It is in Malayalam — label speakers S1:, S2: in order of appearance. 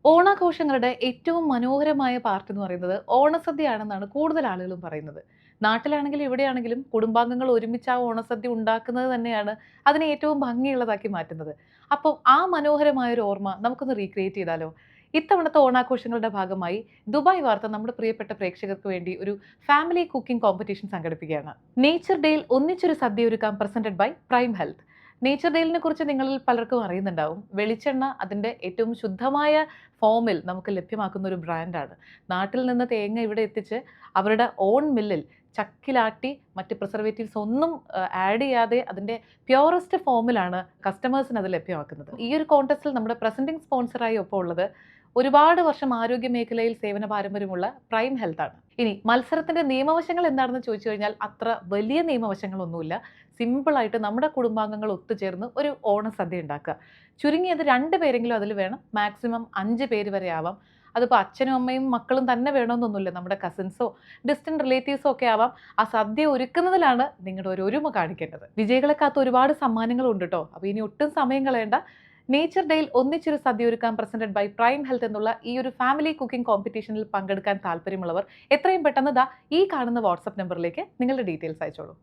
S1: ഓണാഘോഷങ്ങളുടെ ഏറ്റവും മനോഹരമായ പാർട്ട് എന്ന് പറയുന്നത് ഓണസദ്യയാണെന്നാണ് കൂടുതൽ ആളുകളും പറയുന്നത്. നാട്ടിലാണെങ്കിലും ഇവിടെയാണെങ്കിലും കുടുംബാംഗങ്ങൾ ഒരുമിച്ച് ആ ഓണസദ്യ ഉണ്ടാക്കുന്നത് തന്നെയാണ് അതിനെ ഏറ്റവും ഭംഗിയുള്ളതാക്കി മാറ്റുന്നത്. അപ്പോൾ ആ മനോഹരമായ ഒരു ഓർമ്മ നമുക്കൊന്ന് റീക്രിയേറ്റ് ചെയ്താലോ? ഇത്തവണത്തെ ഓണാഘോഷങ്ങളുടെ ഭാഗമായി ദുബായ് വാർത്ത നമ്മുടെ പ്രിയപ്പെട്ട പ്രേക്ഷകർക്ക് വേണ്ടി ഒരു ഫാമിലി കുക്കിംഗ് കോമ്പറ്റീഷൻ സംഘടിപ്പിക്കുകയാണ്. നേച്ചർ ഡേയിൽ ഒന്നിച്ചൊരു സദ്യ ഒരുക്കാം presented by Prime Health. Nature ഡെയിലിനെ കുറിച്ച് നിങ്ങളിൽ പലർക്കും അറിയുന്നുണ്ടാവും. വെളിച്ചെണ്ണ അതിൻ്റെ ഏറ്റവും ശുദ്ധമായ ഫോമിൽ നമുക്ക് ലഭ്യമാക്കുന്ന ഒരു ബ്രാൻഡാണ്. നാട്ടിൽ നിന്ന് തേങ്ങ ഇവിടെ എത്തിച്ച് അവരുടെ ഓൺ മില്ലിൽ ചക്കിലാട്ടി മറ്റ് പ്രിസർവേറ്റീവ്സ് ഒന്നും ആഡ് ചെയ്യാതെ അതിൻ്റെ പ്യോറസ്റ്റ് ഫോമിലാണ് കസ്റ്റമേഴ്സിന് അത് ലഭ്യമാക്കുന്നത്. ഈ ഒരു കോൺടെസ്റ്റിൽ നമ്മുടെ പ്രസൻറ്റിംഗ് സ്പോൺസറായി ഒപ്പം ഉള്ളത് ഒരുപാട് വർഷം ആരോഗ്യ മേഖലയിൽ സേവന പാരമ്പര്യമുള്ള പ്രൈം ഹെൽത്ത് ആണ്. ഇനി മത്സരത്തിന്റെ നിയമവശങ്ങൾ എന്താണെന്ന് ചോദിച്ചു കഴിഞ്ഞാൽ അത്ര വലിയ നിയമവശങ്ങളൊന്നുമില്ല. സിമ്പിളായിട്ട് നമ്മുടെ കുടുംബാംഗങ്ങൾ ഒത്തുചേർന്ന് ഒരു ഓണസദ്യ ഉണ്ടാക്കുക. ചുരുങ്ങിയത് 2 പേരെങ്കിലും അതിൽ വേണം. മാക്സിമം 5 പേര് വരെ ആവാം. അതിപ്പോൾ അച്ഛനും അമ്മയും മക്കളും തന്നെ വേണമെന്നൊന്നുമില്ല. നമ്മുടെ കസിൻസോ ഡിസ്റ്റന്റ് റിലേറ്റീവ്സോ ഒക്കെ ആവാം. ആ സദ്യ ഒരുക്കുന്നതിലാണ് നിങ്ങളുടെ ഒരു ഒരുമ കാണിക്കേണ്ടത്. വിജയികളെ കാത്ത് ഒരുപാട് സമ്മാനങ്ങളുണ്ട് കേട്ടോ. അപ്പോൾ ഇനി ഒട്ടും സമയം കളയേണ്ട. നേച്ചർ ഡേയിൽ ഒന്നിച്ചൊരു സദ്യ ഒരുക്കാൻ പ്രസന്റഡ് ബൈ പ്രൈം ഹെൽത്ത് എന്നുള്ള ഈ ഒരു ഫാമിലി കുക്കിംഗ് കോമ്പറ്റീഷനിൽ പങ്കെടുക്കാൻ താല്പര്യമുള്ളവർ എത്രയും പെട്ടെന്ന് ഈ കാണുന്ന വാട്സ്ആപ്പ് നമ്പറിലേക്ക് നിങ്ങളുടെ ഡീറ്റെയിൽസ് അയച്ചോളൂ.